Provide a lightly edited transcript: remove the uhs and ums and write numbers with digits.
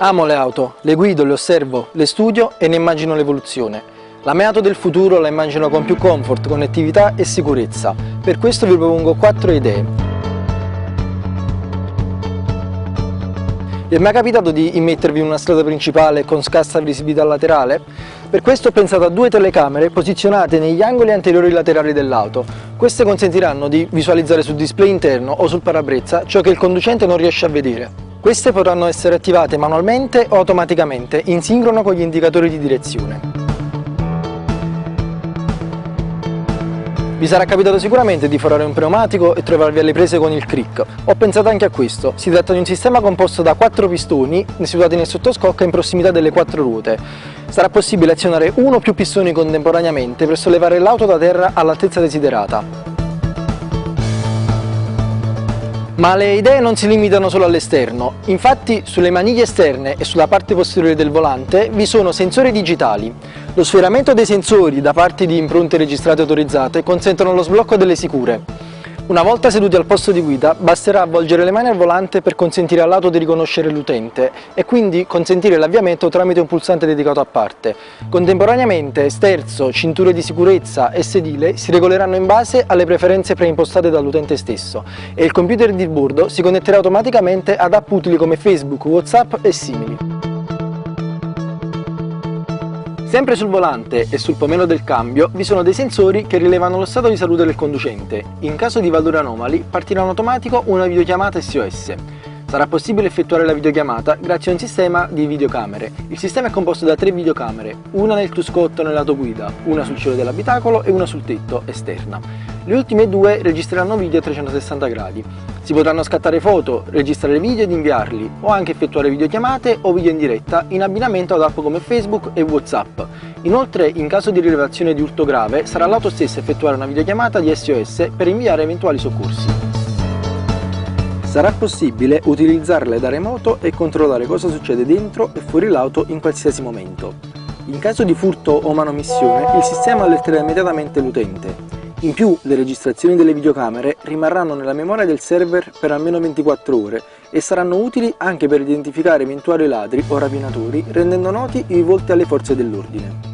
Amo le auto, le guido, le osservo, le studio e ne immagino l'evoluzione. La mia auto del futuro la immagino con più comfort, connettività e sicurezza. Per questo vi propongo 4 idee. Vi è mai capitato di immettervi in una strada principale con scarsa visibilità laterale? Per questo ho pensato a 2 telecamere posizionate negli angoli anteriori laterali dell'auto. Queste consentiranno di visualizzare sul display interno o sul parabrezza ciò che il conducente non riesce a vedere. Queste potranno essere attivate manualmente o automaticamente, in sincrono con gli indicatori di direzione. Vi sarà capitato sicuramente di forare un pneumatico e trovarvi alle prese con il crick. Ho pensato anche a questo. Si tratta di un sistema composto da 4 pistoni situati nel sottoscocca in prossimità delle 4 ruote. Sarà possibile azionare 1 o più pistoni contemporaneamente per sollevare l'auto da terra all'altezza desiderata. Ma le idee non si limitano solo all'esterno, infatti sulle maniglie esterne e sulla parte posteriore del volante vi sono sensori digitali. Lo sferramento dei sensori da parte di impronte registrate autorizzate consentono lo sblocco delle sicure. Una volta seduti al posto di guida basterà avvolgere le mani al volante per consentire all'auto di riconoscere l'utente e quindi consentire l'avviamento tramite un pulsante dedicato a parte. Contemporaneamente sterzo, cinture di sicurezza e sedile si regoleranno in base alle preferenze preimpostate dall'utente stesso e il computer di bordo si connetterà automaticamente ad app utili come Facebook, WhatsApp e simili. Sempre sul volante e sul pomelo del cambio vi sono dei sensori che rilevano lo stato di salute del conducente. In caso di valori anomali partirà in automatico una videochiamata SOS. Sarà possibile effettuare la videochiamata grazie a un sistema di videocamere. Il sistema è composto da 3 videocamere, una nel cruscotto nel lato guida, una sul cielo dell'abitacolo e una sul tetto esterna. Le ultime 2 registreranno video a 360 gradi. Si potranno scattare foto, registrare video ed inviarli, o anche effettuare videochiamate o video in diretta in abbinamento ad app come Facebook e WhatsApp. Inoltre, in caso di rilevazione di urto grave, sarà l'auto stessa a effettuare una videochiamata di SOS per inviare eventuali soccorsi. Sarà possibile utilizzarle da remoto e controllare cosa succede dentro e fuori l'auto in qualsiasi momento. In caso di furto o manomissione, il sistema allerterà immediatamente l'utente. In più, le registrazioni delle videocamere rimarranno nella memoria del server per almeno 24 ore e saranno utili anche per identificare eventuali ladri o rapinatori, rendendo noti i volti alle forze dell'ordine.